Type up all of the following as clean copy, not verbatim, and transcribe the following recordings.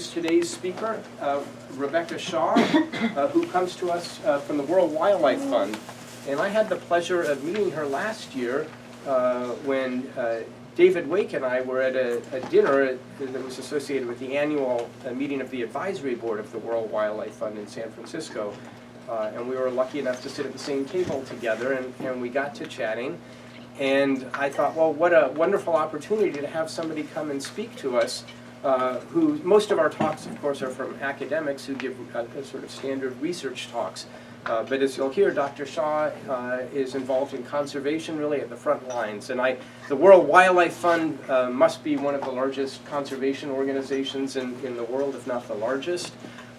introduce today's speaker, Rebecca Shaw, who comes to us from the World Wildlife Fund. And I had the pleasure of meeting her last year when David Wake and I were at a dinner that was associated with the annual meeting of the advisory board of the World Wildlife Fund in San Francisco. And we were lucky enough to sit at the same table together, and we got to chatting. And I thought, well, what a wonderful opportunity to have somebody come and speak to us, who most of our talks, of course, are from academics who give sort of standard research talks. But as you'll hear, Dr. Shaw is involved in conservation really at the front lines. And the World Wildlife Fund must be one of the largest conservation organizations in the world, if not the largest.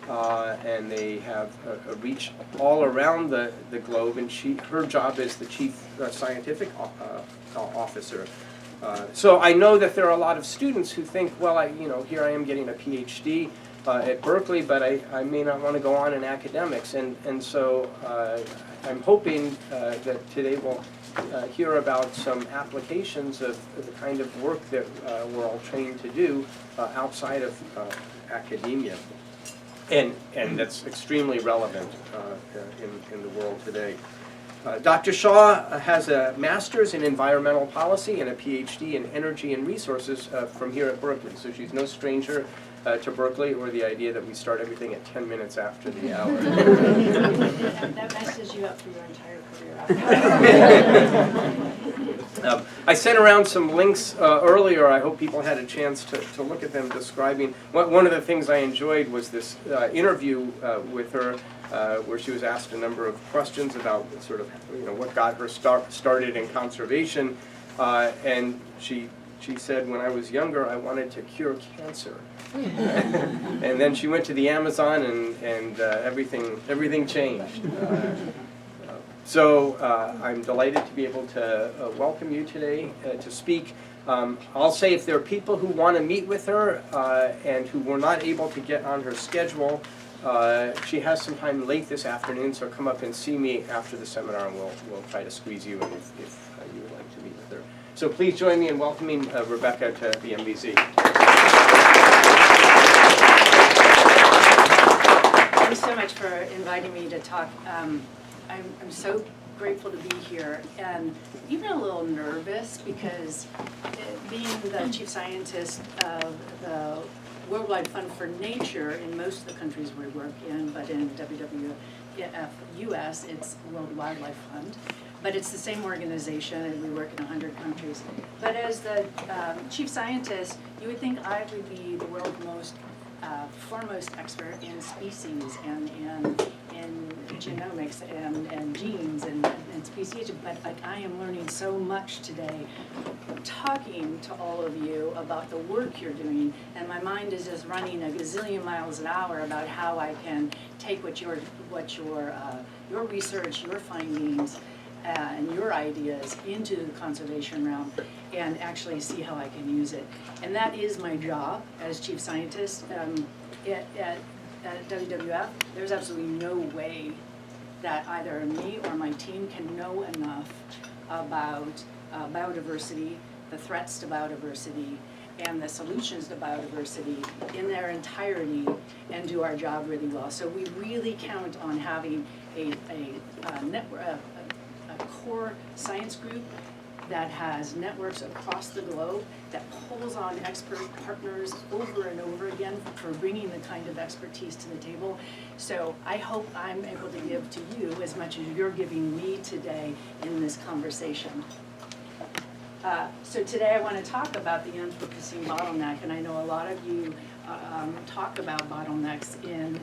And they have a reach all around the globe, and her job is the chief scientific officer. So I know that there are a lot of students who think, well, here I am getting a PhD at Berkeley, but I may not want to go on in academics, and so I'm hoping that today we'll hear about some applications of the kind of work that we're all trained to do outside of academia. And that's extremely relevant in the world today. Dr. Shaw has a master's in environmental policy and a PhD in energy and resources from here at Berkeley. So she's no stranger to Berkeley or the idea that we start everything at 10 minutes after the hour. That messes you up for your entire career. I sent around some links earlier. I hope people had a chance to look at them describing. One of the things I enjoyed was this interview with her where she was asked a number of questions about sort of what got her started in conservation. And she said, when I was younger, I wanted to cure cancer. And then she went to the Amazon and everything changed. So I'm delighted to be able to welcome you today to speak. I'll say if there are people who want to meet with her and who were not able to get on her schedule, she has some time late this afternoon, so come up and see me after the seminar, and we'll try to squeeze you in if you would like to meet with her. So please join me in welcoming Rebecca to the MBZ. Thanks so much for inviting me to talk. I'm so grateful to be here, and even a little nervous because being the chief scientist of the Worldwide Fund for Nature in most of the countries we work in, but in WWF US, it's World Wildlife Fund. But it's the same organization, and we work in 100 countries. But as the chief scientist, you would think I would be the world's most foremost expert in species and in genomics and genes and speciation, but I am learning so much today talking to all of you about the work you're doing, and my mind is just running a gazillion miles an hour about how I can take what your research, your findings, and your ideas into the conservation realm and actually see how I can use it. And that is my job as chief scientist. At WWF, there's absolutely no way that either me or my team can know enough about biodiversity, the threats to biodiversity, and the solutions to biodiversity in their entirety and do our job really well. So we really count on having a core science group that has networks across the globe that pulls on expert partners over and over again for bringing the kind of expertise to the table. So I hope I'm able to give to you as much as you're giving me today in this conversation. So today I want to talk about the Anthropocene bottleneck, and I know a lot of you talk about bottlenecks in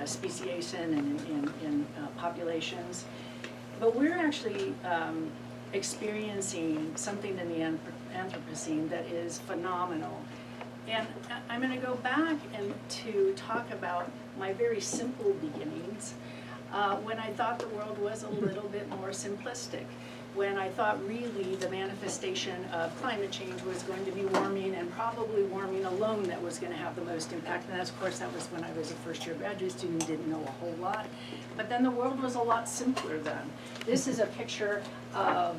speciation and in populations. But we're actually experiencing something in the Anthropocene that is phenomenal. And I'm going to go back and to talk about my very simple beginnings when I thought the world was a little bit more simplistic, when I thought really the manifestation of climate change was going to be warming, and probably warming alone that was going to have the most impact. And that's, of course, that was when I was a first-year graduate student, didn't know a whole lot. But then the world was a lot simpler then. This is a picture of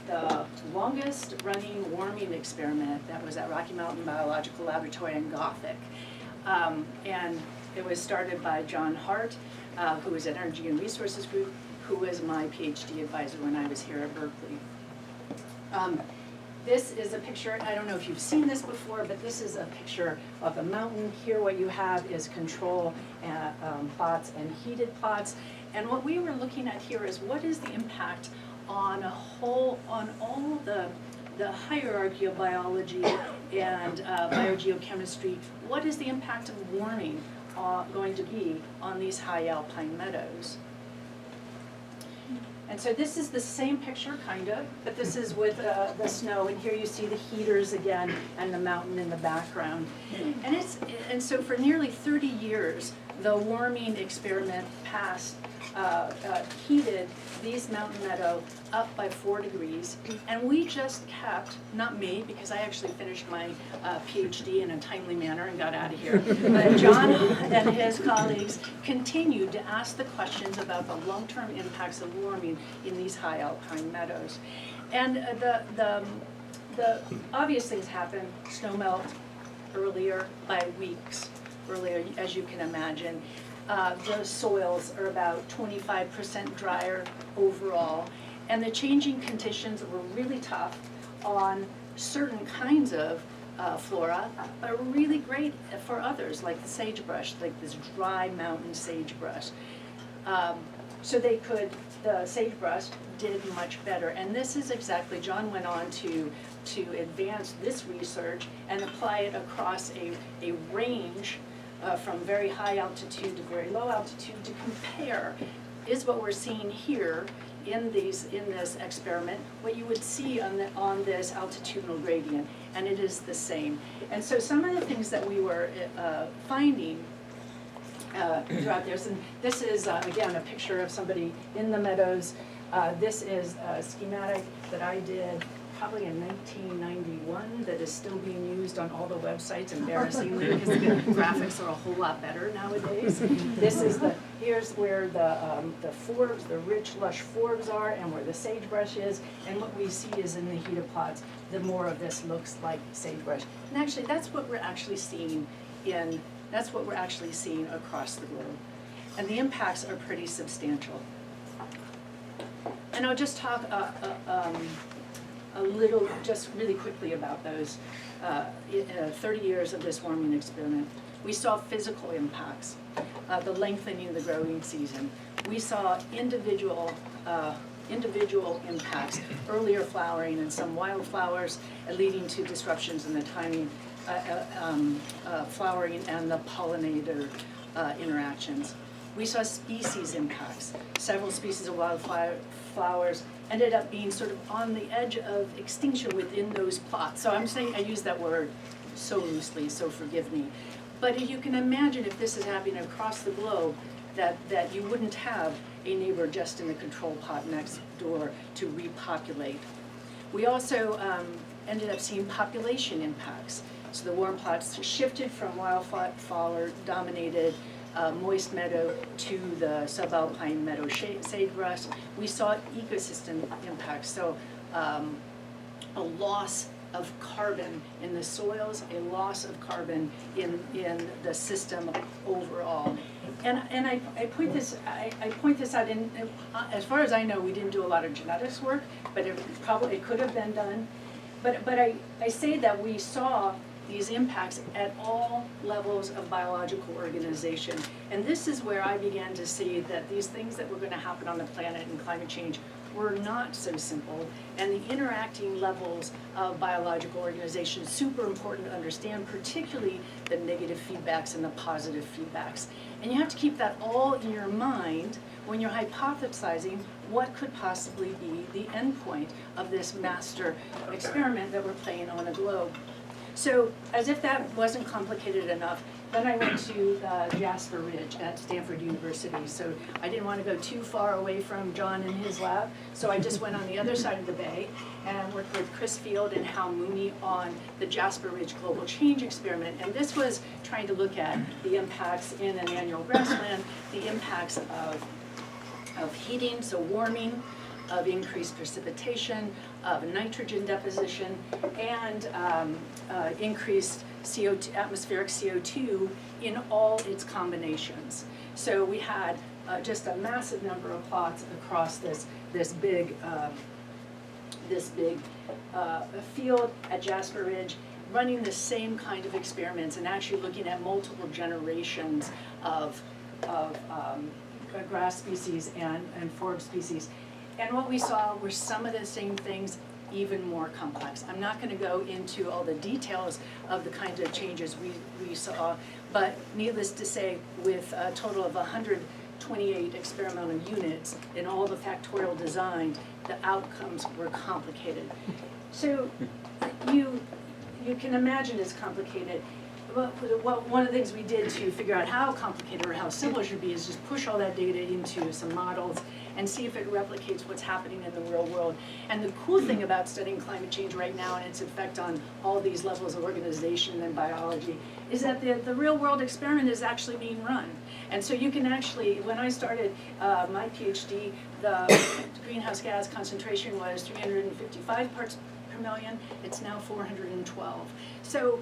the longest running warming experiment that was at Rocky Mountain Biological Laboratory in Gothic. And it was started by John Hart, who was at Energy and Resources Group, who was my PhD advisor when I was here at Berkeley. This is a picture, I don't know if you've seen this before, but this is a picture of a mountain. Here what you have is control plots and heated plots. And what we were looking at here is what is the impact on all the hierarchy of biology and biogeochemistry. What is the impact of warming going to be on these high alpine meadows? And so this is the same picture, kind of, but this is with the snow, and here you see the heaters again and the mountain in the background. And so for nearly 30 years, the warming experiment heated these mountain meadow up by 4 degrees, and we just kept, not me, because I actually finished my PhD in a timely manner and got out of here, but John and his colleagues continued to ask the questions about the long-term impacts of warming in these high alpine meadows. And the obvious things happen: snow melt earlier by weeks earlier, as you can imagine. The soils are about 25% drier overall, and the changing conditions were really tough on certain kinds of flora, but really great for others, like the sagebrush, like this dry mountain sagebrush. So the sagebrush did much better, and this is exactly, John went on to advance this research and apply it across a range from very high altitude to very low altitude to compare, is what we're seeing here in this experiment what you would see on this altitudinal gradient, and it is the same. And so some of the things that we were finding throughout this, and this is again a picture of somebody in the meadows. This is a schematic that I did probably in 1991 that is still being used on all the websites, embarrassingly, because the graphics are a whole lot better nowadays. This is here's where the forbs, the rich, lush forbs are, and where the sagebrush is, and what we see is in the heated plots, the more of this looks like sagebrush. And actually, that's what we're actually seeing across the globe. And the impacts are pretty substantial. And I'll just talk a little, just really quickly about those 30 years of this warming experiment. We saw physical impacts, the lengthening of the growing season. We saw individual impacts, earlier flowering in some wildflowers, leading to disruptions in the timing, flowering and the pollinator interactions. We saw species impacts. Several species of wildflowers ended up being sort of on the edge of extinction within those plots. So I'm saying, I use that word so loosely, so forgive me. But you can imagine if this is happening across the globe, that you wouldn't have a neighbor just in the control plot next door to repopulate. We also ended up seeing population impacts. So the warm plots shifted from wildflower-dominated moist meadow to the subalpine meadow sagebrush. We saw ecosystem impacts, so a loss of carbon in the soils, a loss of carbon in the system overall. And I point this out, and as far as I know, we didn't do a lot of genetics work, but it could have been done. But I say that we saw these impacts at all levels of biological organization. And this is where I began to see that these things that were going to happen on the planet and climate change were not so simple, and the interacting levels of biological organization is super important to understand, particularly the negative feedbacks and the positive feedbacks. And you have to keep that all in your mind when you're hypothesizing what could possibly be the endpoint of this master experiment that we're playing on a globe. So, as if that wasn't complicated enough, then I went to Jasper Ridge at Stanford University. So I didn't want to go too far away from John and his lab, so I just went on the other side of the bay and worked with Chris Field and Hal Mooney on the Jasper Ridge Global Change Experiment. And this was trying to look at the impacts in an annual grassland, the impacts of heating, so warming, of increased precipitation, of nitrogen deposition, and increased CO2, atmospheric CO2 in all its combinations. So we had just a massive number of plots across this big field at Jasper Ridge, running the same kind of experiments and actually looking at multiple generations of grass species and forb species. And what we saw were some of the same things, even more complex. I'm not going to go into all the details of the kinds of changes we saw, but needless to say, with a total of 128 experimental units in all the factorial design, the outcomes were complicated. So you can imagine it's complicated. Well, one of the things we did to figure out how complicated or how simple it should be is just push all that data into some models and see if it replicates what's happening in the real world. And the cool thing about studying climate change right now and its effect on all these levels of organization and biology is that the real world experiment is actually being run. And so you can actually, when I started my PhD, the greenhouse gas concentration was 355 parts per million. It's now 412. So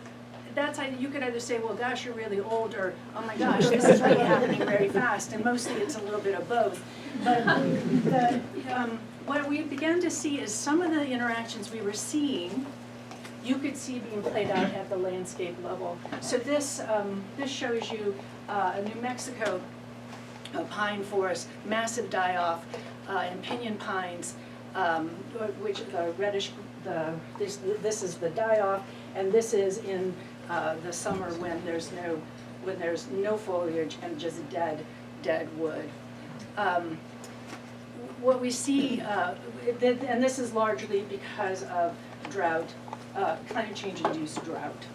that's how you could either say, well, gosh, you're really old, or oh my gosh, this is really happening very fast, and mostly it's a little bit of both. But what we began to see is some of the interactions we were seeing, you could see being played out at the landscape level. So this shows you a New Mexico pine forest, massive die-off, and pinyon pines, which the reddish, this is the die-off, and this is in the summer when there's no foliage and just dead wood. What we see, and this is largely because of drought, climate change induced drought.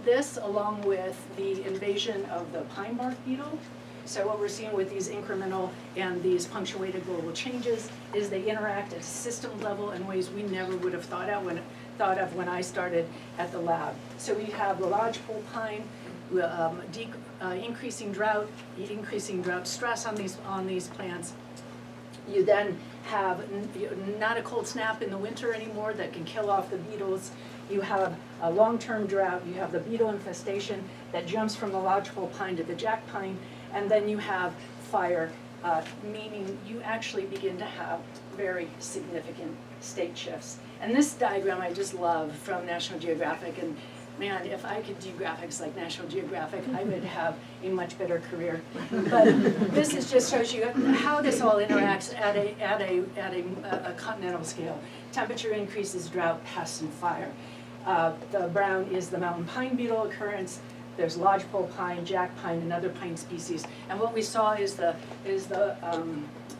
This, along with the invasion of the pine bark beetle. So what we're seeing with these incremental and these punctuated global changes is they interact at a system level in ways we never would have thought of when I started at the lab. So we have the lodgepole pine, increasing drought stress on these plants. You then have not a cold snap in the winter anymore that can kill off the beetles. You have a long-term drought. You have the beetle infestation that jumps from the lodgepole pine to the jack pine. And then you have fire, meaning you actually begin to have very significant state shifts. And this diagram I just love from National Geographic, and man, if I could do graphics like National Geographic, I would have a much better career. But this just shows you how this all interacts at a continental scale. Temperature increases, drought, pests, and fire. The brown is the mountain pine beetle occurrence. There's lodgepole pine, jack pine, and other pine species. And what we saw is the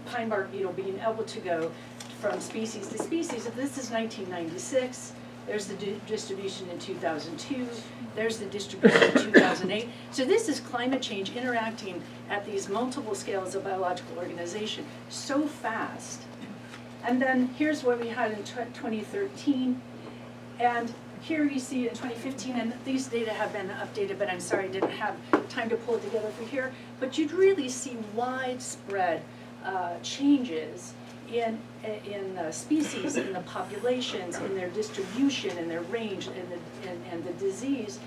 pine bark beetle being able to go from species to species. This is 1996. There's the distribution in 2002. There's the distribution in 2008. So this is climate change interacting at these multiple scales of biological organization so fast. And then here's what we had in 2013. And here you see in 2015, and these data have been updated, but I'm sorry I didn't have time to pull it together for here. But you'd really see widespread changes in the species, in the populations, in their distribution, in their range, and the disease.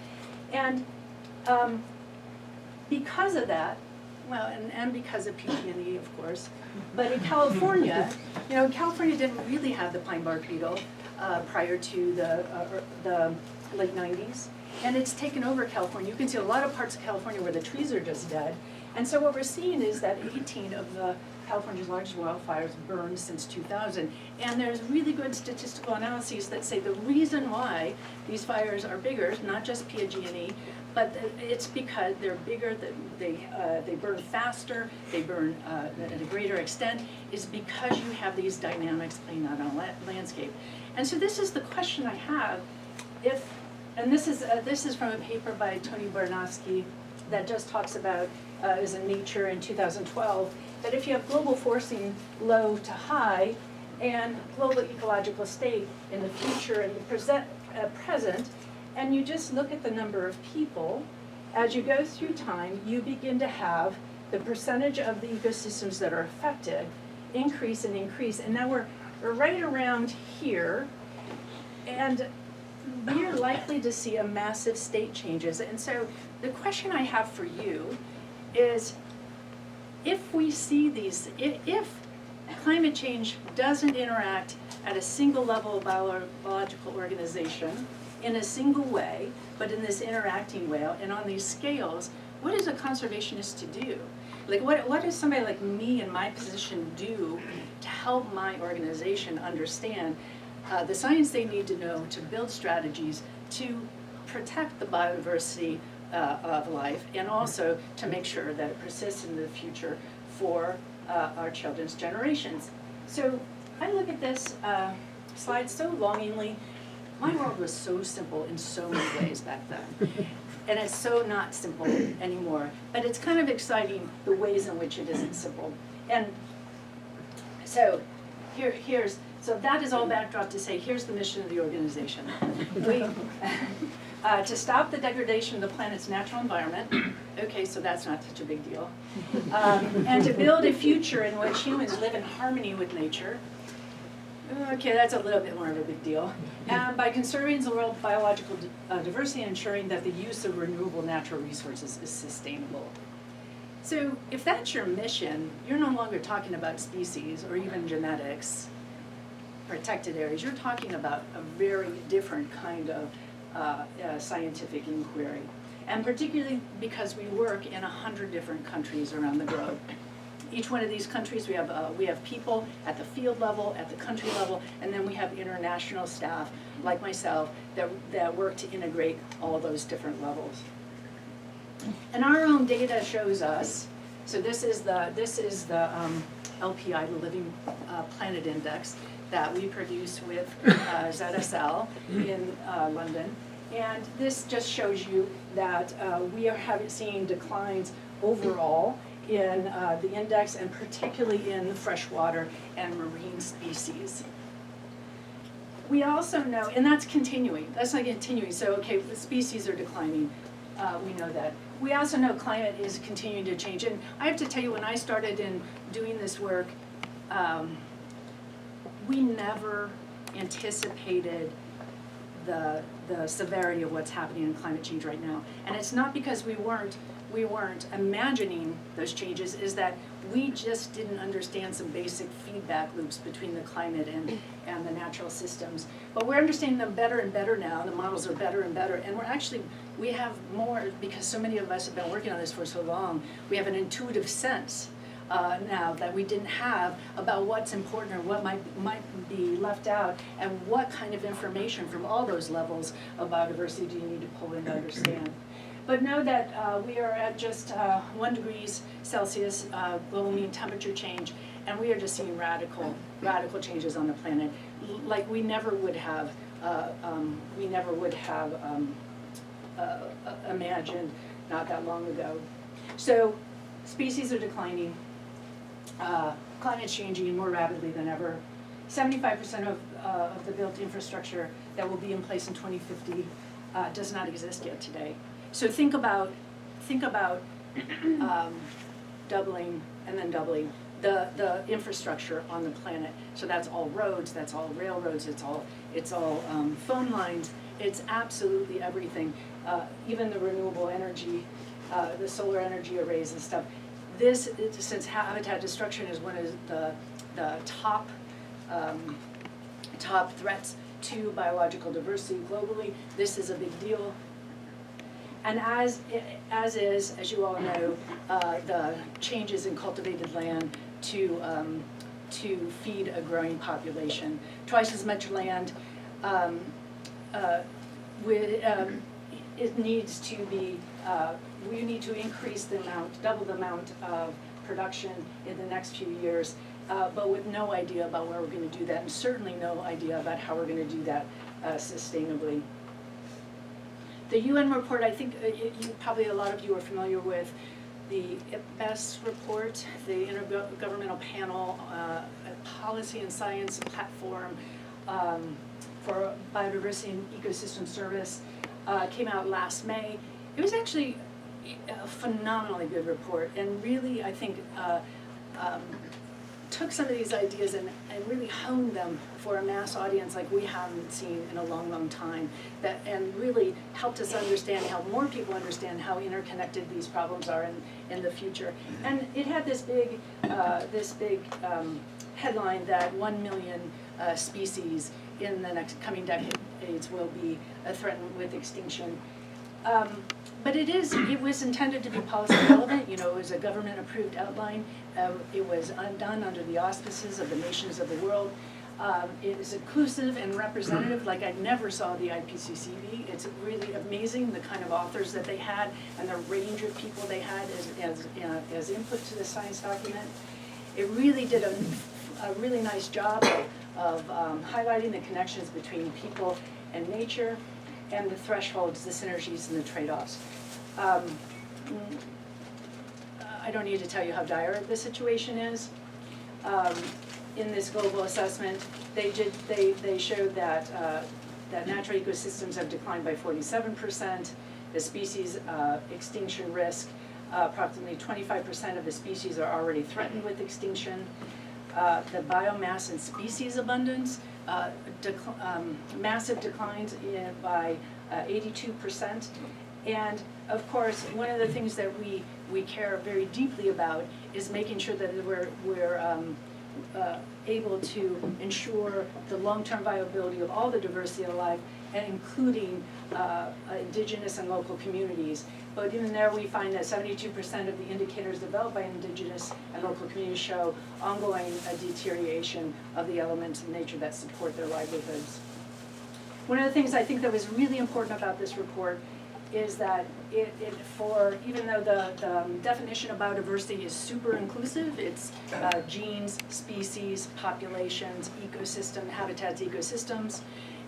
And because of that, well, and because of PG&E, of course, but in California, California didn't really have the pine bark beetle prior to the late 90s, and it's taken over California. You can see a lot of parts of California where the trees are just dead, and so what we're seeing is that 18 of California's largest wildfires burned since 2000, and there's really good statistical analyses that say the reason why these fires are bigger, not just PG&E, but it's because they're bigger, they burn faster, they burn at a greater extent, is because you have these dynamics playing out on a landscape. And so this is the question I have, and this is from a paper by Tony Barnowski that just talks about, is in Nature in 2012, that if you have global forcing low to high and global ecological state in the future and the present, and you just look at the number of people, as you go through time, you begin to have the percentage of the ecosystems that are affected increase and increase, and now we're right around here, and we're likely to see a massive state changes. And so the question I have for you is, if we see these, if climate change doesn't interact at a single level of biological organization in a single way, but in this interacting way and on these scales, what is a conservationist to do? Like, what does somebody like me in my position do to help my organization understand the science they need to know to build strategies to protect the biodiversity of life, and also to make sure that it persists in the future for our children's generations? So I look at this slide so longingly. My world was so simple in so many ways back then. And it's so not simple anymore. But it's kind of exciting the ways in which it isn't simple. And so so that is all backdrop to say, here's the mission of the organization. To stop the degradation of the planet's natural environment. Okay, so that's not such a big deal. And to build a future in which humans live in harmony with nature. Okay, that's a little bit more of a big deal. And by conserving the world's biological diversity and ensuring that the use of renewable natural resources is sustainable. So if that's your mission, you're no longer talking about species or even genetics, protected areas. You're talking about a very different kind of scientific inquiry. And particularly because we work in 100 different countries around the globe. Each one of these countries, we have people at the field level, at the country level, and then we have international staff like myself that work to integrate all those different levels. And our own data shows us. So this is the LPI, the Living Planet Index, that we produce with ZSL in London, and this just shows you that we are seeing declines overall in the index, and particularly in freshwater and marine species. We also know, and that's continuing, that's not continuing, so okay, the species are declining, we know that. We also know climate is continuing to change, and I have to tell you, when I started in doing this work, we never anticipated the severity of what's happening in climate change right now. And it's not because we weren't imagining those changes, is that we just didn't understand some basic feedback loops between the climate and the natural systems. But we're understanding them better and better now. The models are better and better. And we have more, because so many of us have been working on this for so long, we have an intuitive sense now that we didn't have about what's important or what might be left out, and what kind of information from all those levels of biodiversity do you need to pull in to understand. But know that we are at just 1 degree Celsius global mean temperature change, and we are just seeing radical changes on the planet, like we never would have imagined not that long ago. So species are declining. Climate's changing more rapidly than ever. 75% of the built infrastructure that will be in place in 2050 does not exist yet today. So think about doubling and then doubling the infrastructure on the planet. So that's all roads, that's all railroads, it's all phone lines. It's absolutely everything. Even the renewable energy, the solar energy arrays and stuff. This, since habitat destruction is one of the top threats to biological diversity globally, this is a big deal. And as you all know, the changes in cultivated land to feed a growing population. Twice as much land, it needs to be, we need to increase the amount, double the amount of production in the next few years, but with no idea about where we're going to do that, and certainly no idea about how we're going to do that sustainably. The UN report, I think probably a lot of you are familiar with the IPBES report, the Intergovernmental Panel Policy and Science Platform for Biodiversity and Ecosystem Service, came out last May. It was actually a phenomenally good report, and really, I think, took some of these ideas and really honed them for a mass audience like we haven't seen in a long, long time, and really helped us understand, help more people understand how interconnected these problems are in the future. And it had this big headline that 1 million species in the next coming decades will be threatened with extinction. But it was intended to be policy relevant. You know, it was a government-approved outline. It was done under the auspices of the nations of the world. It is inclusive and representative, like I never saw the IPCC. It's really amazing the kind of authors that they had and the range of people they had as input to the science document. It really did a really nice job of highlighting the connections between people and nature, and the thresholds, the synergies, and the trade-offs. I don't need to tell you how dire the situation is. In this global assessment, they showed that natural ecosystems have declined by 47%. The species extinction risk, approximately 25% of the species are already threatened with extinction. The biomass and species abundance, massive declines by 82%. And of course, one of the things that we care very deeply about is making sure that we're able to ensure the long-term viability of all the diversity of life, and including indigenous and local communities. But even there, we find that 72% of the indicators developed by indigenous and local communities show ongoing deterioration of the elements of nature that support their livelihoods. One of the things I think that was really important about this report is that even though the definition of biodiversity is super inclusive, it's genes, species, populations, ecosystem, habitats, ecosystems,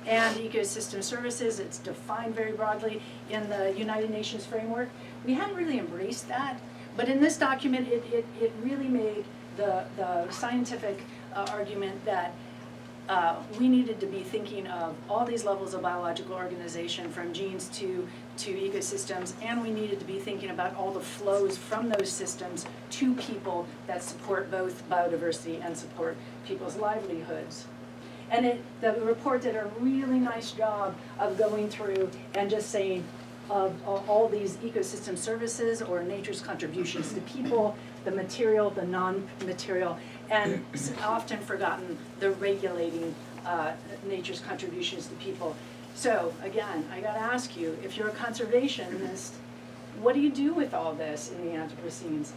and ecosystem services. It's defined very broadly in the United Nations framework. We hadn't really embraced that, but in this document, it really made the scientific argument that we needed to be thinking of all these levels of biological organization, from genes to ecosystems, and we needed to be thinking about all the flows from those systems to people that support both biodiversity and support people's livelihoods. And the report did a really nice job of going through and just saying of all these ecosystem services or nature's contributions to people, the material, the non-material, and often forgotten the regulating nature's contributions to people. So again, I gotta ask you, if you're a conservationist, what do you do with all this in the Anthropocenes?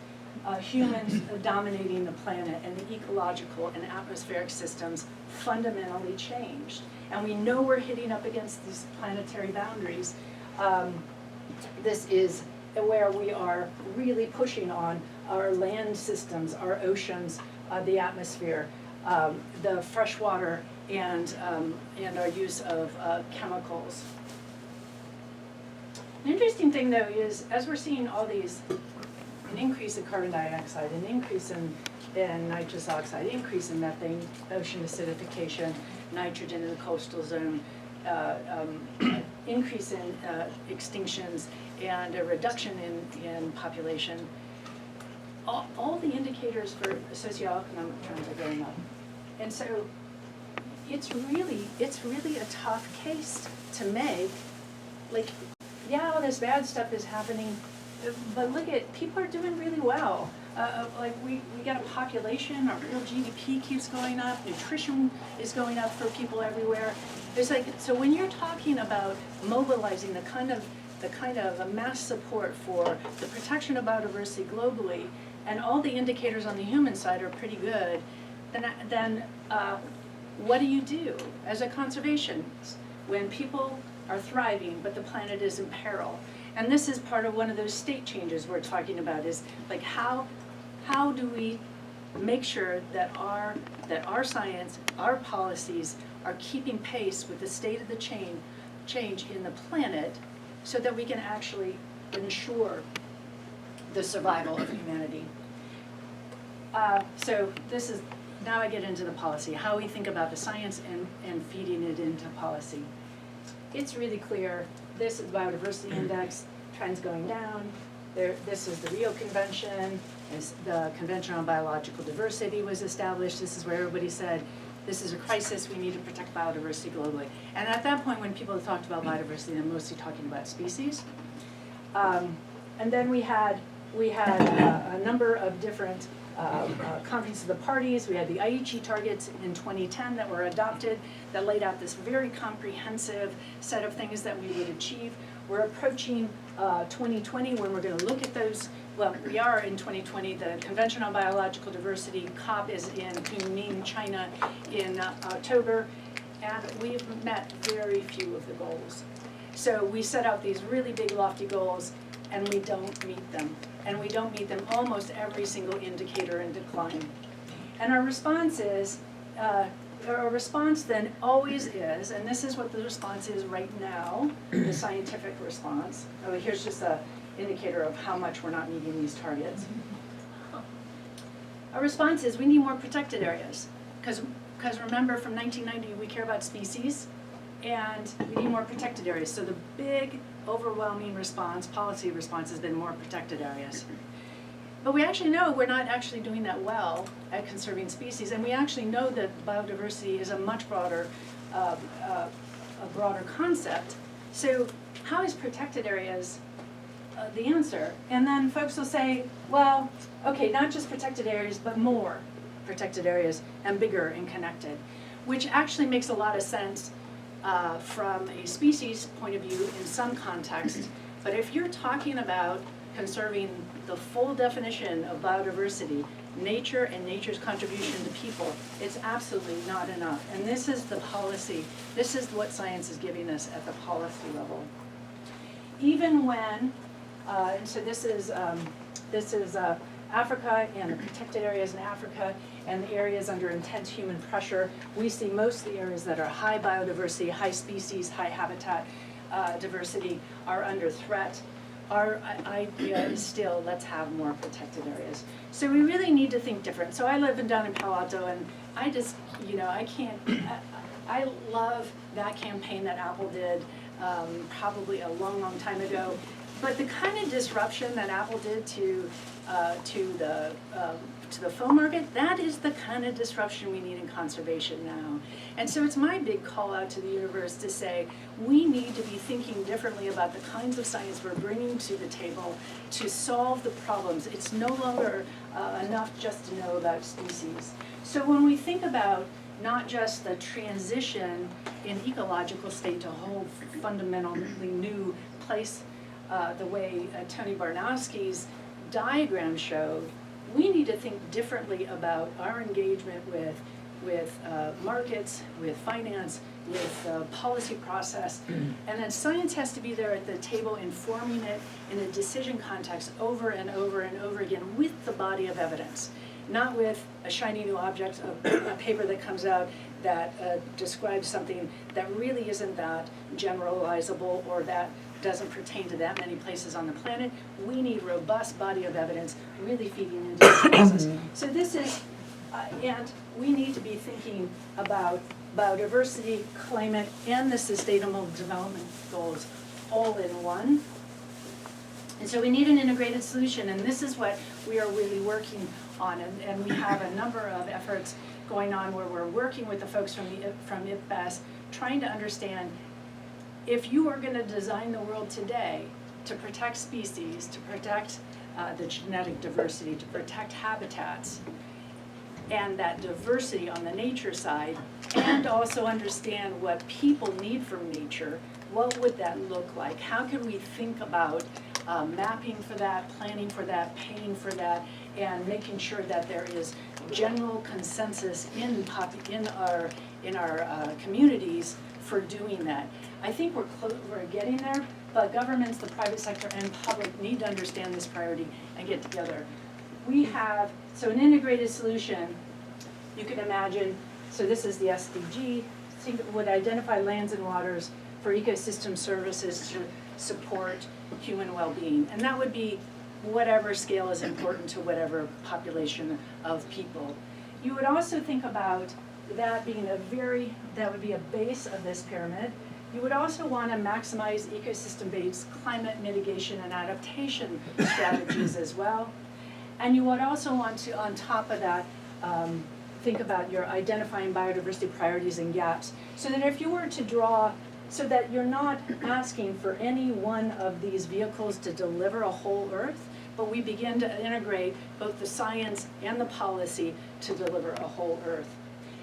Humans dominating the planet, and the ecological and atmospheric systems fundamentally changed. And we know we're hitting up against these planetary boundaries. This is where we are really pushing on our land systems, our oceans, the atmosphere, the fresh water, and our use of chemicals. An interesting thing, though, is as we're seeing all these, an increase in carbon dioxide, an increase in nitrous oxide, increase in methane, ocean acidification, nitrogen in the coastal zone, increase in extinctions, and a reduction in population, all the indicators for socioeconomic trends are going up. And so it's really a tough case to make. Like, yeah, all this bad stuff is happening, but look at, people are doing really well. Like we got a population, our real GDP keeps going up, nutrition is going up for people everywhere. There's like, so when you're talking about mobilizing the kind of a mass support for the protection of biodiversity globally, and all the indicators on the human side are pretty good, then what do you do as a conservationist when people are thriving but the planet is in peril? And this is part of one of those state changes we're talking about, is like how do we make sure that our science, our policies are keeping pace with the state of the change in the planet, so that we can actually ensure the survival of humanity. So this is, now I get into the policy, how we think about the science and feeding it into policy. It's really clear, this is biodiversity index, trends going down. This is the Rio Convention, the Convention on Biological Diversity was established. This is where everybody said, this is a crisis, we need to protect biodiversity globally. And at that point, when people talked about biodiversity, they're mostly talking about species. And then we had a number of different conferences of the parties. We had the Aichi targets in 2010 that were adopted that laid out this very comprehensive set of things that we would achieve. We're approaching 2020 when we're going to look at those. Well, we are in 2020. The Convention on Biological Diversity, COP, is in Kunming, China in October, and we've met very few of the goals. So we set out these really big lofty goals, and we don't meet them. And we don't meet them almost every single indicator in decline. And our response is, our response then always is, and this is what the response is right now, the scientific response. Oh, here's just an indicator of how much we're not meeting these targets. Our response is we need more protected areas. Because remember, from 1990, we care about species, and we need more protected areas. So the big, overwhelming response, policy response, has been more protected areas. But we actually know we're not actually doing that well at conserving species, and we actually know that biodiversity is a much broader, a broader concept. So how is protected areas the answer? And then folks will say, well, okay, not just protected areas, but more protected areas and bigger and connected, which actually makes a lot of sense from a species point of view in some context. But if you're talking about conserving the full definition of biodiversity, nature and nature's contribution to people, it's absolutely not enough. And this is the policy, this is what science is giving us at the policy level. Even when, and so this is Africa and the protected areas in Africa and the areas under intense human pressure. We see most of the areas that are high biodiversity, high species, high habitat diversity are under threat. Our idea is still, let's have more protected areas. So we really need to think different. So I live down in Palo Alto, and I just, I love that campaign that Apple did probably a long, long time ago. But the kind of disruption that Apple did to the phone market, that is the kind of disruption we need in conservation now. And so it's my big call out to the universe to say, we need to be thinking differently about the kinds of science we're bringing to the table to solve the problems. It's no longer enough just to know about species. So when we think about not just the transition in ecological state to a whole fundamentally new place, the way Tony Barnowski's diagram showed, we need to think differently about our engagement with markets, with finance, with the policy process. And then science has to be there at the table informing it in a decision context over and over and over again with the body of evidence, not with a shiny new object, a paper that comes out that describes something that really isn't that generalizable or that doesn't pertain to that many places on the planet. We need robust body of evidence really feeding into this process. So this is, and we need to be thinking about biodiversity, climate, and the sustainable development goals all in one. And so we need an integrated solution, and this is what we are really working on. And we have a number of efforts going on where we're working with the folks from IPBES, trying to understand if you are going to design the world today to protect species, to protect the genetic diversity, to protect habitats, and that diversity on the nature side, and also understand what people need from nature, what would that look like? How can we think about mapping for that, planning for that, paying for that, and making sure that there is general consensus in our communities for doing that. I think we're getting there, but governments, the private sector, and public need to understand this priority and get together. We have, so an integrated solution, you can imagine, so this is the SDG, would identify lands and waters for ecosystem services to support human well-being. And that would be whatever scale is important to whatever population of people. You would also think about that being that would be a base of this pyramid. You would also want to maximize ecosystem-based climate mitigation and adaptation strategies as well. And you would also want to, on top of that, think about your identifying biodiversity priorities and gaps, so that if you were to draw, so that you're not asking for any one of these vehicles to deliver a whole Earth, but we begin to integrate both the science and the policy to deliver a whole Earth.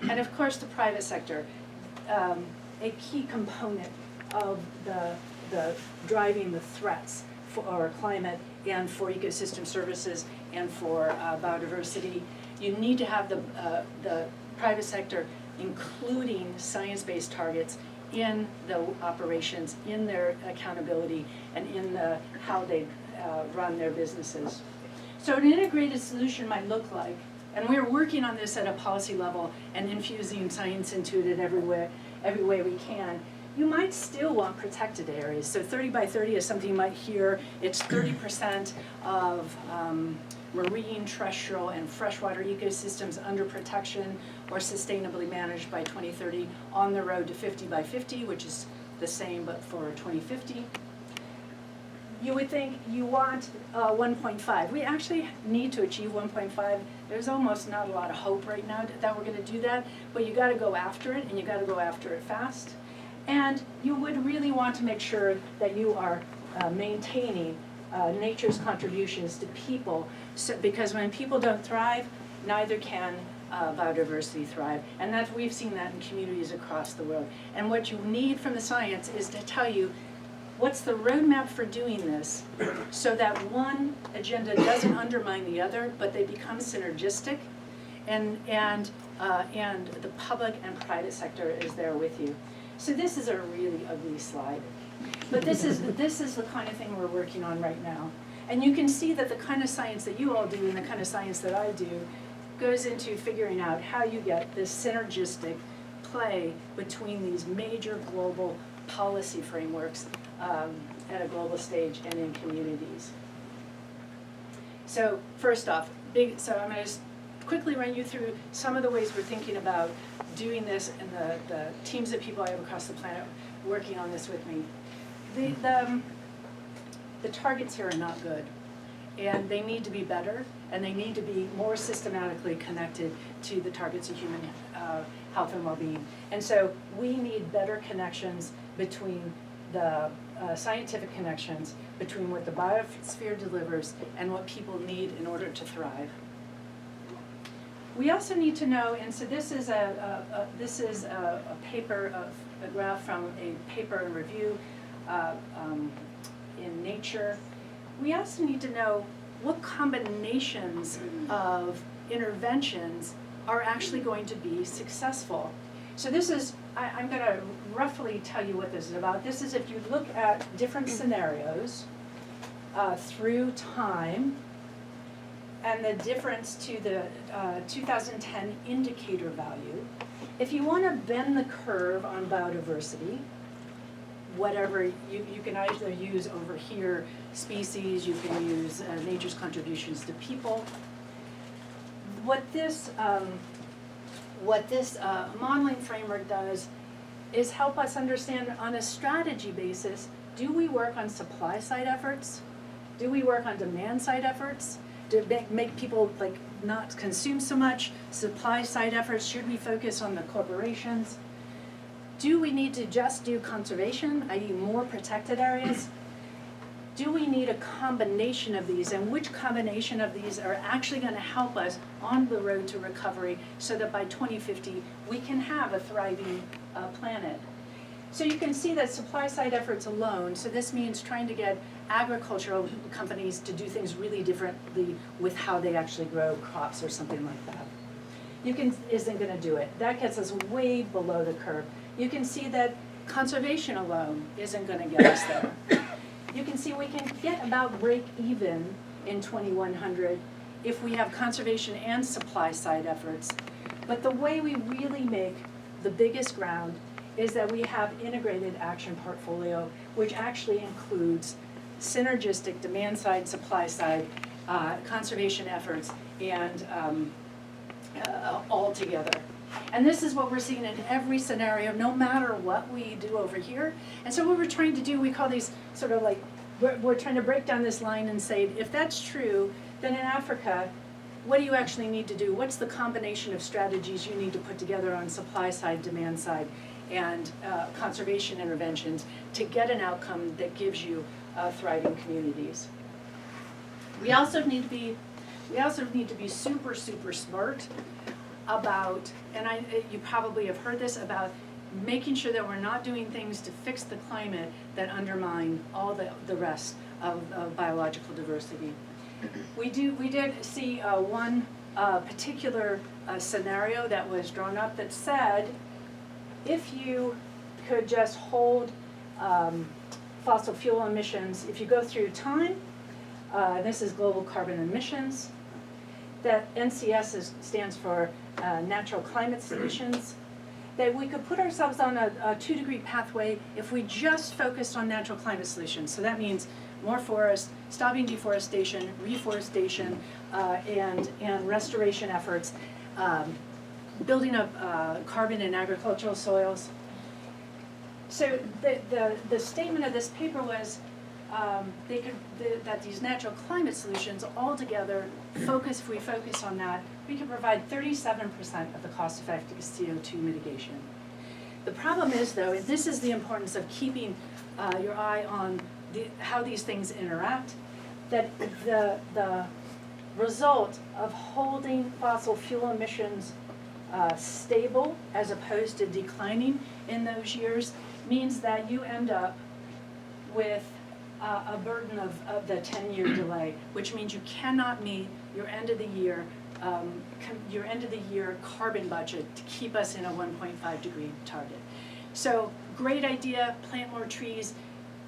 And of course, the private sector, a key component of the driving the threats for our climate and for ecosystem services and for biodiversity. You need to have the private sector including science-based targets in the operations, in their accountability, and in how they run their businesses. So an integrated solution might look like, and we're working on this at a policy level and infusing science into it in every way we can. You might still want protected areas. So 30 by 30 is something you might hear. It's 30% of marine, terrestrial, and freshwater ecosystems under protection or sustainably managed by 2030, on the road to 50 by 50, which is the same but for 2050. You would think you want 1.5. We actually need to achieve 1.5. There's almost not a lot of hope right now that we're going to do that, but you got to go after it, and you got to go after it fast. And you would really want to make sure that you are maintaining nature's contributions to people, so, because when people don't thrive, neither can biodiversity thrive. And we've seen that in communities across the world. And what you need from the science is to tell you what's the roadmap for doing this, so that one agenda doesn't undermine the other, but they become synergistic, and the public and private sector is there with you. So this is a really ugly slide, but this is the kind of thing we're working on right now. And you can see that the kind of science that you all do and the kind of science that I do goes into figuring out how you get this synergistic play between these major global policy frameworks at a global stage and in communities. So first off, so I'm going to just quickly run you through some of the ways we're thinking about doing this, and the teams of people I have across the planet working on this with me. The targets here are not good, and they need to be better, and they need to be more systematically connected to the targets of human health and well-being. And so we need better connections between the scientific connections between what the biosphere delivers and what people need in order to thrive. We also need to know, and so this is a paper, a graph from a paper and review in Nature. We also need to know what combinations of interventions are actually going to be successful. So this is, I'm going to roughly tell you what this is about. This is if you look at different scenarios through time, and the difference to the 2010 indicator value. If you want to bend the curve on biodiversity, whatever, you can either use over here species, you can use nature's contributions to people. What this modeling framework does is help us understand on a strategy basis, do we work on supply side efforts? Do we work on demand side efforts? To make people not consume so much? Supply side efforts, should we focus on the corporations? Do we need to just do conservation, i.e. more protected areas? Do we need a combination of these, and which combination of these are actually going to help us on the road to recovery so that by 2050 we can have a thriving planet? So you can see that supply side efforts alone, so this means trying to get agricultural companies to do things really differently with how they actually grow crops or something like that. Isn't going to do it. That gets us way below the curve. You can see that conservation alone isn't going to get us there. You can see we can get about break even in 2100 if we have conservation and supply side efforts. But the way we really make the biggest ground is that we have integrated action portfolio, which actually includes synergistic demand side, supply side, conservation efforts, and all together. And this is what we're seeing in every scenario, no matter what we do over here. And so what we're trying to do, we call these sort of like, we're trying to break down this line and say, if that's true, then in Africa, what do you actually need to do? What's the combination of strategies you need to put together on supply side, demand side, and conservation interventions to get an outcome that gives you thriving communities? We also need to be super, super smart about, and you probably have heard this, about making sure that we're not doing things to fix the climate that undermine all the rest of biological diversity. We did see one particular scenario that was drawn up that said, if you could just hold fossil fuel emissions, if you go through time, this is global carbon emissions, that NCS stands for Natural Climate Solutions, that we could put ourselves on a 2-degree pathway if we just focused on natural climate solutions. So that means more forests, stopping deforestation, reforestation, and restoration efforts, building up carbon in agricultural soils. So the statement of this paper was that these natural climate solutions altogether, if we focus on that, we can provide 37% of the cost-effective CO2 mitigation. The problem is, though, and this is the importance of keeping your eye on how these things interact, that the result of holding fossil fuel emissions stable as opposed to declining in those years means that you end up with a burden of the 10-year delay, which means you cannot meet your end of the year carbon budget to keep us in a 1.5 degree target. So great idea, plant more trees,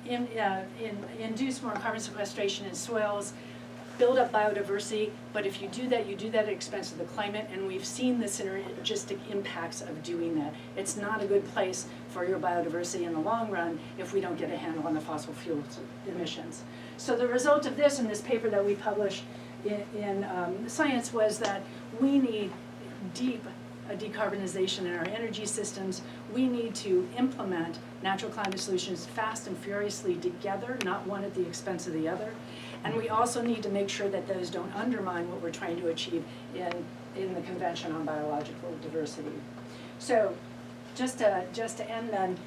induce more carbon sequestration in soils, build up biodiversity, but if you do that at the expense of the climate, and we've seen the synergistic impacts of doing that. It's not a good place for your biodiversity in the long run if we don't get a handle on the fossil fuel emissions. So the result of this in this paper that we published in Science was that we need deep decarbonization in our energy systems. We need to implement natural climate solutions fast and furiously together, not one at the expense of the other. And we also need to make sure that those don't undermine what we're trying to achieve in the Convention on Biological Diversity. So just to end then,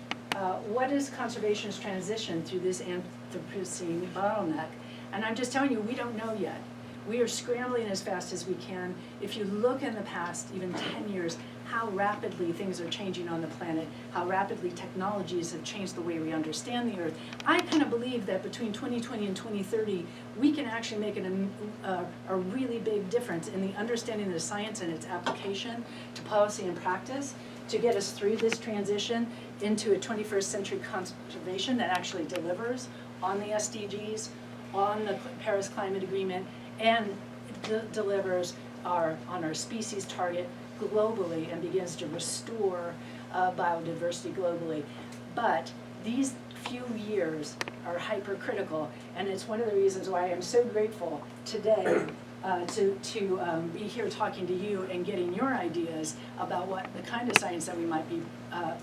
what is conservation's transition through this Anthropocene bottleneck? And I'm just telling you, we don't know yet. We are scrambling as fast as we can. If you look in the past, even 10 years, how rapidly things are changing on the planet, how rapidly technologies have changed the way we understand the Earth. I kind of believe that between 2020 and 2030, we can actually make a really big difference in the understanding of the science and its application to policy and practice to get us through this transition into a 21st century conservation that actually delivers on the SDGs, on the Paris Climate Agreement, and delivers on our species target globally and begins to restore biodiversity globally. But these few years are hypercritical, and it's one of the reasons why I'm so grateful today to be here talking to you and getting your ideas about what the kind of science that we might be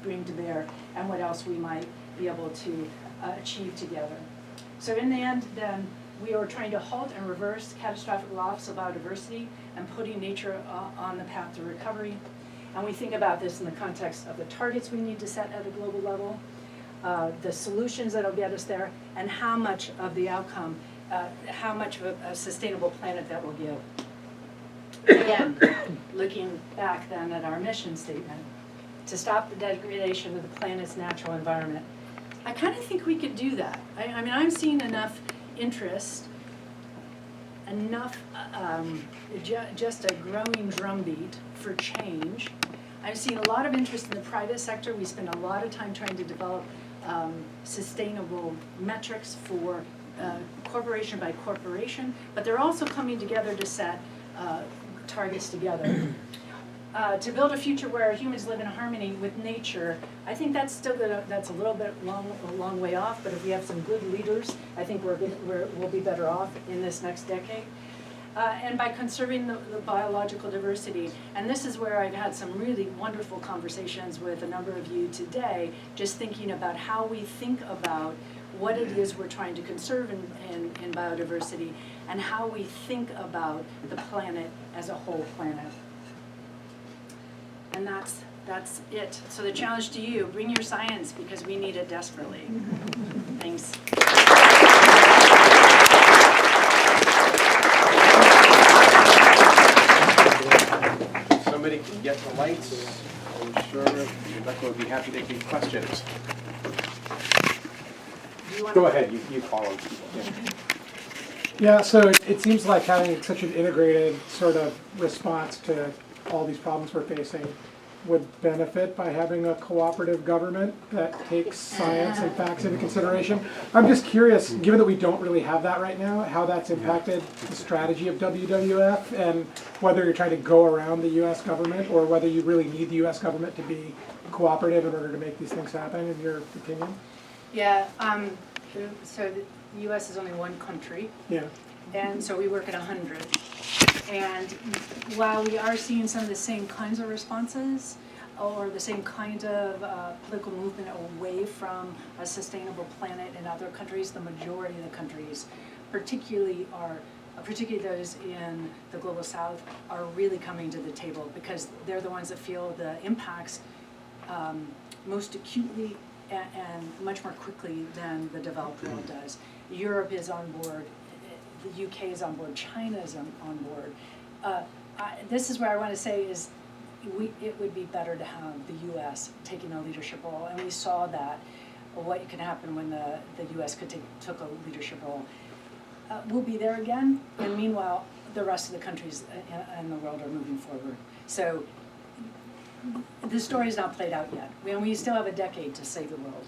bring to bear and what else we might be able to achieve together. So in the end, then, we are trying to halt and reverse catastrophic loss of biodiversity and putting nature on the path to recovery. And we think about this in the context of the targets we need to set at a global level, the solutions that will get us there, and how much of the outcome, how much of a sustainable planet that will give. Again, looking back then at our mission statement, to stop the degradation of the planet's natural environment. I kind of think we could do that. I mean, I'm seeing enough interest, enough just a growing drumbeat for change. I've seen a lot of interest in the private sector. We spend a lot of time trying to develop sustainable metrics for corporation by corporation, but they're also coming together to set targets together. To build a future where humans live in harmony with nature, I think that's still that's a little bit a long way off, but if we have some good leaders, I think we'll be better off in this next decade. and by conserving the biological diversity. And this is where I've had some really wonderful conversations with a number of you today, just thinking about how we think about what it is we're trying to conserve in biodiversity, and how we think about the planet as a whole planet. And that's it. So the challenge to you, bring your science, because we need it desperately. Thanks. Somebody can get the lights. I'm sure Rebecca would be happy to take questions. Go ahead, you call them. Yeah, so it seems like having such an integrated sort of response to all these problems we're facing would benefit by having a cooperative government that takes science and facts into consideration. I'm just curious, given that we don't really have that right now, how that's impacted the strategy of WWF, and whether you're trying to go around the U.S. government, or whether you really need the U.S. government to be cooperative in order to make these things happen, in your opinion? Yeah, so the U.S. is only one country. Yeah. And so we work at 100. And while we are seeing some of the same kinds of responses, or the same kind of political movement away from a sustainable planet in other countries, the majority of the countries, particularly those in the global south, are really coming to the table, because they're the ones that feel the impacts most acutely and much more quickly than the developed world does. Europe is on board, the UK is on board, China is on board. This is where I want to say is it would be better to have the US taking a leadership role, and we saw that, what can happen when the US took a leadership role. We'll be there again, and meanwhile, the rest of the countries in the world are moving forward. So the story is not played out yet. We still have a decade to save the world.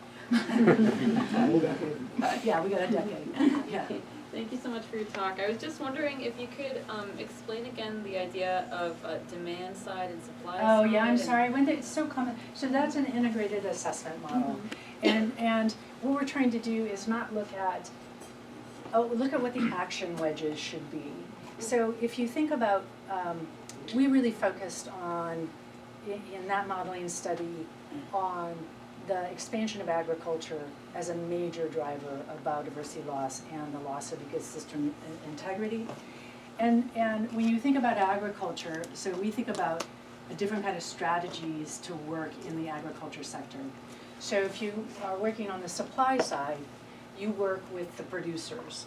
Yeah, we got a decade. Yeah. Thank you so much for your talk. I was just wondering if you could explain again the idea of demand side and supply side. Oh yeah, I'm sorry. It's so common. So that's an integrated assessment model, and what we're trying to do is not look at what the action wedges should be. So if you think about, we really focused on in that modeling study on the expansion of agriculture as a major driver of biodiversity loss and the loss of ecosystem integrity. And when you think about agriculture, so we think about a different kind of strategies to work in the agriculture sector. So if you are working on the supply side, you work with the producers.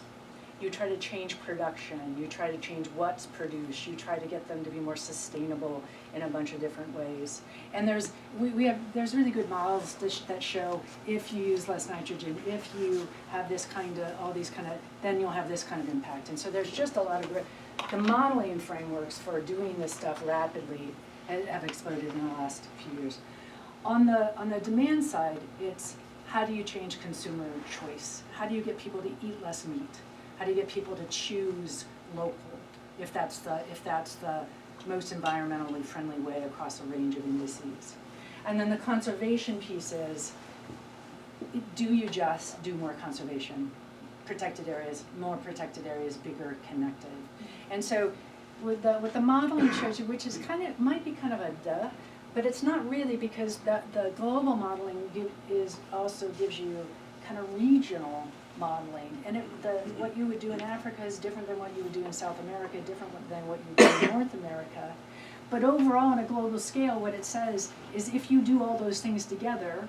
You try to change production, you try to change what's produced, you try to get them to be more sustainable in a bunch of different ways. And there's really good models that show if you use less nitrogen, if you have this kind of, then you'll have this kind of impact. And so there's just a lot of, the modeling frameworks for doing this stuff rapidly have exploded in the last few years. On the demand side, it's how do you change consumer choice? How do you get people to eat less meat? How do you get people to choose local, if that's the most environmentally friendly way across a range of indices? And then the conservation piece is, do you just do more conservation? Protected areas, more protected areas, bigger, connected. And so with the modeling shows you, which is might be kind of a duh, but it's not really, because the global modeling also gives you kind of regional modeling, and what you would do in Africa is different than what you would do in South America, different than what you would do in North America. But overall, on a global scale, what it says is if you do all those things together,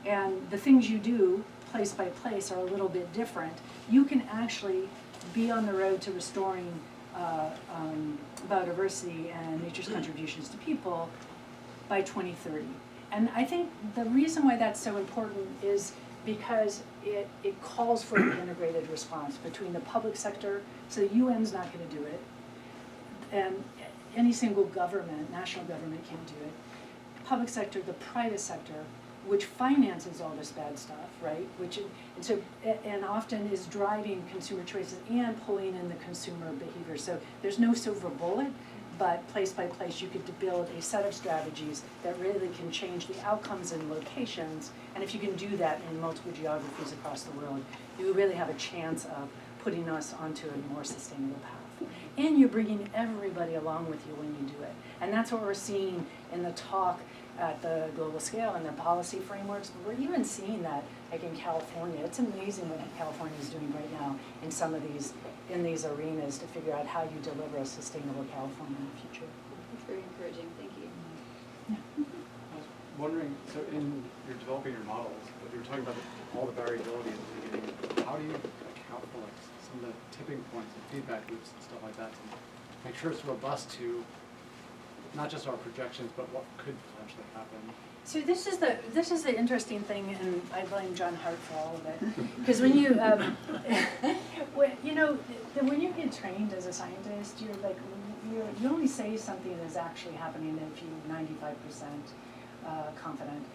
and the things you do place by place are a little bit different, you can actually be on the road to restoring biodiversity and nature's contributions to people by 2030. And I think the reason why that's so important is because it calls for an integrated response between the public sector, so the UN's not going to do it, and any single government, national government can't do it, public sector, the private sector, which finances all this bad stuff, right? And often is driving consumer choices and pulling in the consumer behavior. So there's no silver bullet, but place by place you could build a set of strategies that really can change the outcomes in locations. And if you can do that in multiple geographies across the world, you really have a chance of putting us onto a more sustainable path. And you're bringing everybody along with you when you do it. And that's what we're seeing in the talk at the global scale and the policy frameworks. But we're even seeing that, like in California. It's amazing what California is doing right now in some of these, in these arenas to figure out how you deliver a sustainable California in the future. That's very encouraging, thank you. I was wondering, so in you're developing your models, but you were talking about all the variability at the beginning. How do you account for like some of the tipping points and feedback loops and stuff like that to make sure it's robust to not just our projections, but what could potentially happen? So this is the interesting thing, and I blame John Hart for all of it. Because when you, when you get trained as a scientist, you're like, you only say something that's actually happening if you're 95% confident.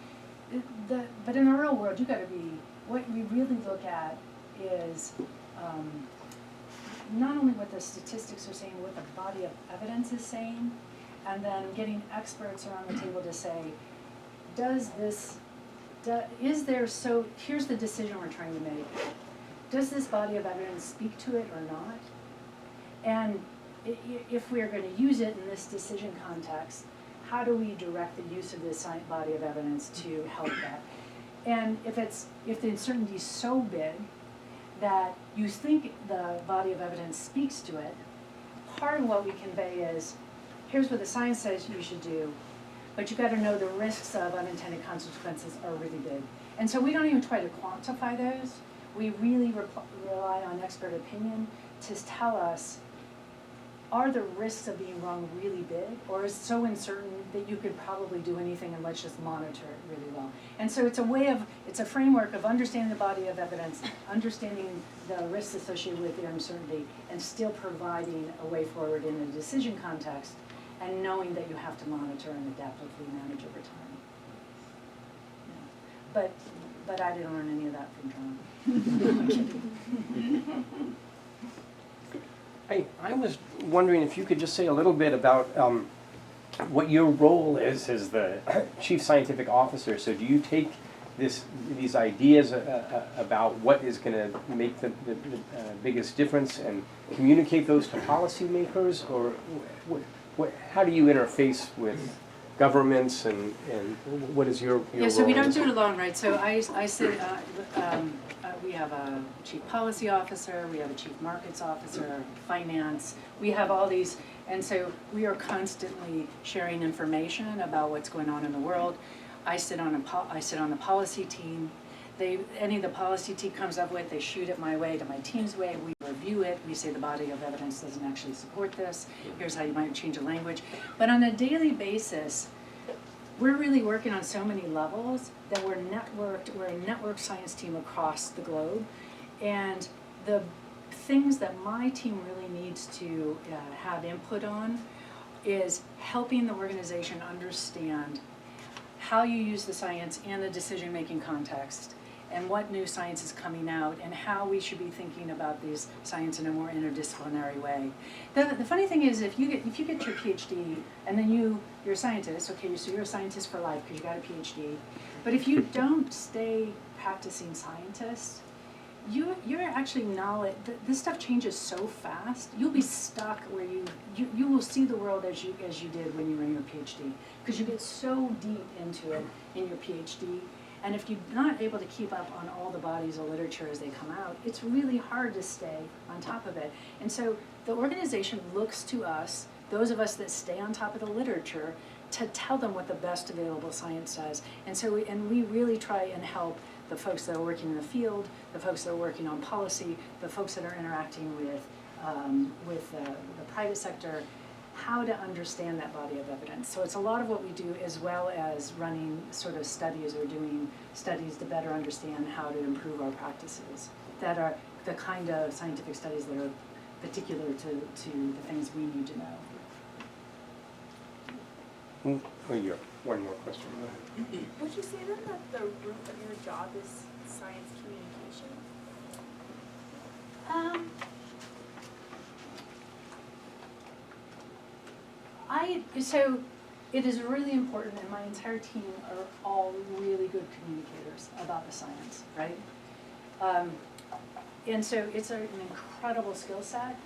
But in the real world, you got to be. What we really look at is not only what the statistics are saying, what the body of evidence is saying, and then getting experts around the table to say, here's the decision we're trying to make. Does this body of evidence speak to it or not? And if we're going to use it in this decision context, how do we direct the use of this body of evidence to help that? And if the uncertainty is so big that you think the body of evidence speaks to it, part of what we convey is, here's what the science says you should do, but you got to know the risks of unintended consequences are really big. And so we don't even try to quantify those. We really rely on expert opinion to tell us, are the risks of being wrong really big, or is it so uncertain that you could probably do anything and let's just monitor it really well? And so it's a framework of understanding the body of evidence, understanding the risks associated with the uncertainty, and still providing a way forward in a decision context, and knowing that you have to monitor and adaptively manage over time. Yeah. But I didn't learn any of that from John. I'm kidding. I was wondering if you could just say a little bit about what your role is as the chief scientific officer. So do you take these ideas about what is going to make the biggest difference and communicate those to policymakers, or how do you interface with governments, and what is your role? Yeah, so we don't do it alone, right? So I sit, we have a chief policy officer, we have a chief markets officer, finance, we have all these, and so we are constantly sharing information about what's going on in the world. I sit on the policy team. Any of the policy team comes up with, they shoot it my way to my team's way, we review it, we say the body of evidence doesn't actually support this, here's how you might change the language. But on a daily basis, we're really working on so many levels that we're a network science team across the globe. And the things that my team really needs to have input on is helping the organization understand how you use the science in the decision-making context, and what new science is coming out, and how we should be thinking about these science in a more interdisciplinary way. The funny thing is, if you get your PhD, and then you're a scientist, okay, so you're a scientist for life because you got a PhD, but if you don't stay practicing scientist, you're actually knowledge. This stuff changes so fast. You'll be stuck where you will see the world as you did when you were in your PhD, because you get so deep into it in your PhD. And if you're not able to keep up on all the bodies of literature as they come out, it's really hard to stay on top of it. And so the organization looks to us, those of us that stay on top of the literature, to tell them what the best available science says. And so we really try and help the folks that are working in the field, the folks that are working on policy, the folks that are interacting with the private sector, how to understand that body of evidence. So it's a lot of what we do, as well as running sort of studies or doing studies to better understand how to improve our practices that are the kind of scientific studies that are particular to the things we need to know. Oh, yeah. One more question. Would you say then that the root of your job is science communication? So it is really important, and my entire team are all really good communicators about the science, right? And so it's an incredible skill set.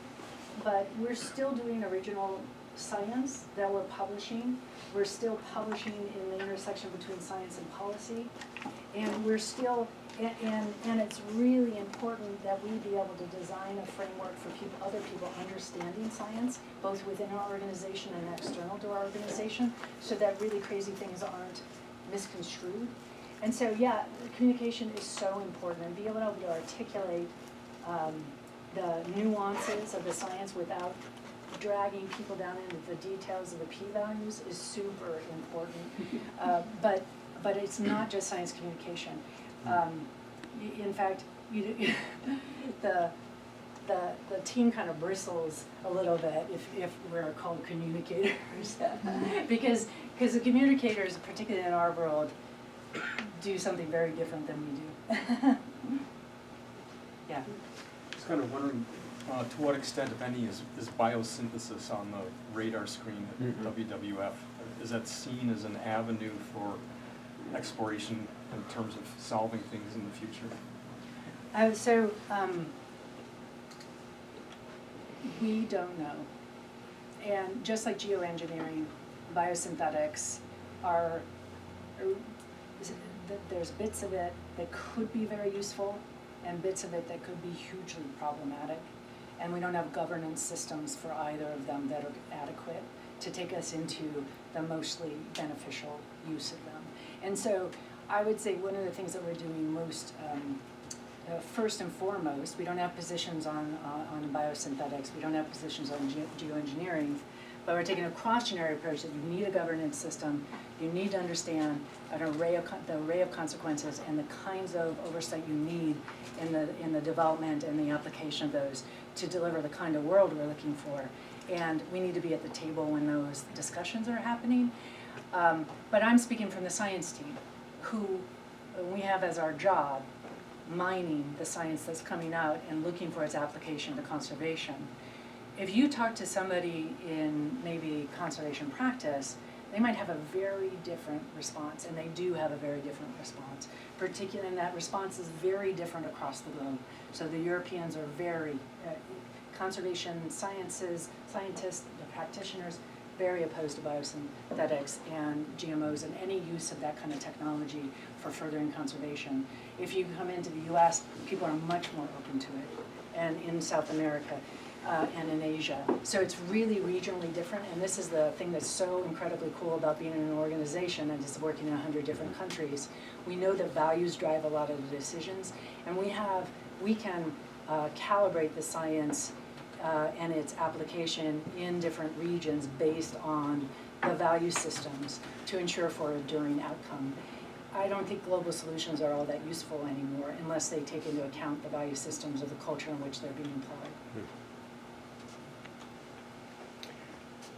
but we're still doing original science that we're publishing. We're still publishing in the intersection between science and policy. And we're still, and it's really important that we be able to design a framework for people, other people understanding science, both within our organization and external to our organization, so that really crazy things aren't misconstrued. And so, yeah, communication is so important, and be able to articulate the nuances of the science without dragging people down into the details of the p-values is super important. But it's not just science communication. In fact, the team kind of bristles a little bit if we're called communicators, because the communicators, particularly in our world, do something very different than we do. Yeah. Just kind of wondering, to what extent, if any, is biosynthesis on the radar screen at WWF? Is that seen as an avenue for exploration in terms of solving things in the future? We don't know. And just like geoengineering, biosynthetics are, there's bits of it that could be very useful and bits of it that could be hugely problematic. And we don't have governance systems for either of them that are adequate to take us into the mostly beneficial use of them. And so I would say one of the things that we're doing most, first and foremost, we don't have positions on biosynthetics, we don't have positions on geoengineering, but we're taking a cautionary approach that you need a governance system, you need to understand the array of consequences and the kinds of oversight you need in the development and the application of those to deliver the kind of world we're looking for. And we need to be at the table when those discussions are happening. But I'm speaking from the science team, who we have as our job mining the science that's coming out and looking for its application to conservation. If you talk to somebody in maybe conservation practice, they might have a very different response, and they do have a very different response. Particularly, and that response is very different across the globe. So the Europeans are very, conservation scientists, the practitioners, very opposed to biosynthetics and GMOs and any use of that kind of technology for furthering conservation. If you come into the US, people are much more open to it, and in South America and in Asia. So it's really regionally different, and this is the thing that's so incredibly cool about being in an organization that is working in 100 different countries. We know that values drive a lot of the decisions, and we can calibrate the science and its application in different regions based on the value systems to ensure for a enduring outcome. I don't think global solutions are all that useful anymore unless they take into account the value systems of the culture in which they're being employed.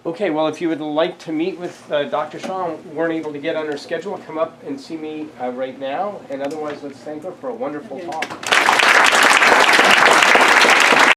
Okay, well, if you would like to meet with Dr. Shaw and weren't able to get on her schedule, come up and see me right now. And otherwise, let's thank her for a wonderful talk.